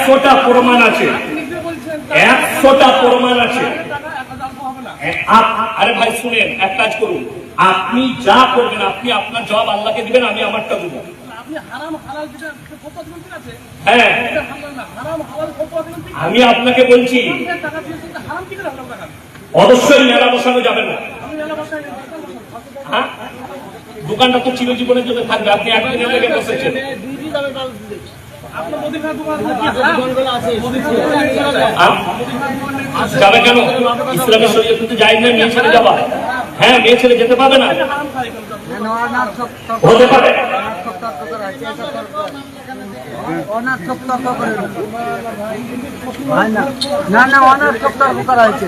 100টা প্রমাণ আছে, 100টা প্রমাণ আছে। আরে ভাই শুনেন, এক কাজ করুন, আপনি যা করবেন আপনি আপনার জবাব আল্লাহকে দিবেন, আমি আমারটা দেবো। হ্যাঁ, আমি আপনাকে বলছি অবশ্যই মেলা বসানো যাবে না। হ্যাঁ, দোকানটা তো চিরজীবনের জন্য থাকবে, আপনি একদিনের লেগে বসেছেন। যাবে কেন? ইসলামের শরীয়তে কিন্তু জায়েজ না মেয়ে ছেলে যাওয়া। হ্যাঁ, মেয়ে ছেলে যেতে পাবে না, হতে পারে। না না অনেক তর্ক করা হয়েছে।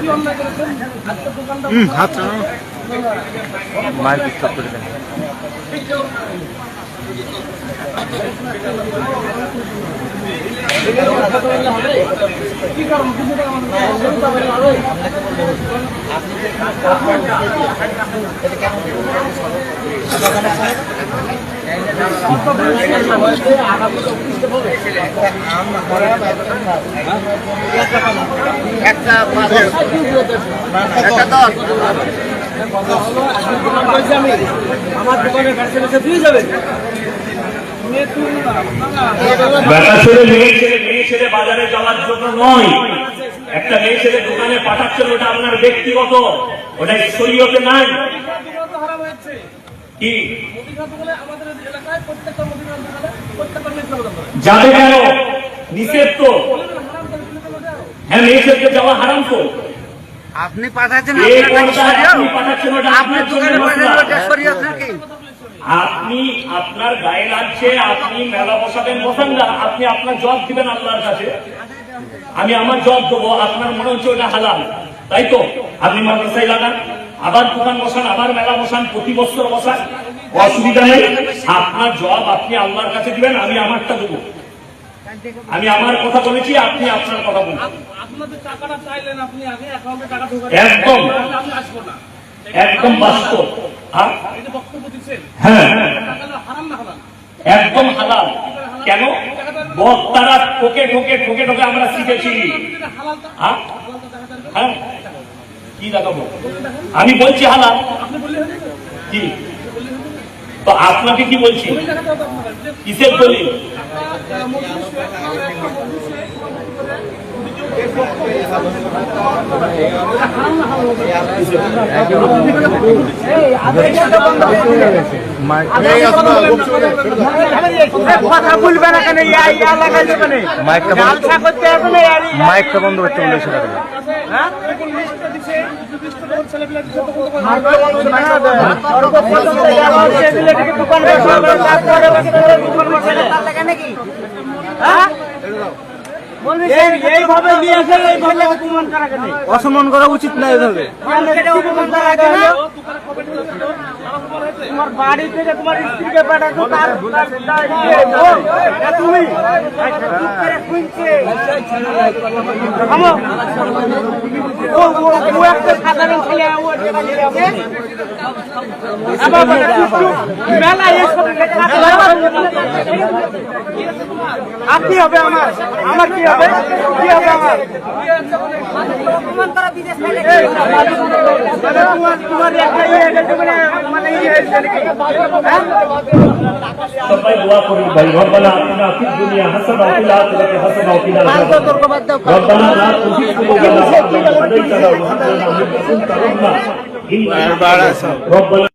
আমার দোকানে দিয়ে যাবে। মেয়ে ছেলে বাজারে যাওয়ার জন্য নয়, একটা মেয়ে ছেলে দোকানে পাঠাচ্ছেন, ওটা আপনার ব্যক্তিগত, ওটা শরীয়তে নাই। কি যাবে কেন? নিষেধ তো। হ্যাঁ, মেয়ে ছেলেকে যাওয়া হারাম তো। আপনি পাঠাচ্ছেন, আপনি আপনার গায়ে লাগছে, আপনি মেলা বসাবেন, বসান না, আপনি আপনার জব দিবেন আল্লাহর কাছে, আমি আমার জব দেবো। আপনার মনে হচ্ছে ওটা হালাল, তাই তো? আপনি মাদ্রাসায় লাগান, আবার দোকান বসান, আবার মেলা বসান, প্রতি বছর বসান, অসুবিধা নেই। আপনার জব আপনি আল্লাহর কাছে দিবেন, আমি আমারটা দেবো। আমি আমার কথা বলেছি, আপনি আপনার কথা বলবেন। একদম একদম বাস্তব। হ্যাঁ, একদম হালাল। কেন? বক্তারা ঠোকে ঠোকে ঠোকে ঠোকে আমরা শিখেছি। হ্যাঁ, কি দেখাবো? আমি বলছি হালাল। কি তো আপনাকে কি বলছি? কিসের বলি? কথা বলবে না কেন? মাইকটা বন্ধ করতে বলেছে। অসম্মান করা উচিত না এভাবে। তোমার বাড়ি থেকে তোমার স্ত্রীকে পাঠাচ্ছ, তুমি একটা সাধারণ ছেলে আপনি হবে আমার, আমার কি হবে? কি হবে আমার? সবাই দোয়া করুন ভাই। রব্বানা আতিনা ফিদ দুনিয়া হাসানাহ ওয়া ফিল আখিরাতি হাসানাহ ওয়া কিনা আযাবান্নার। রব্বানা লা তুযিগ কুলুবানা বা'দা ইয হাদাইতানা ওয়া হাব লানা মিন লাদুনকা রাহমাহ ইন্নাকা আনতাল ওয়াহ্হাব।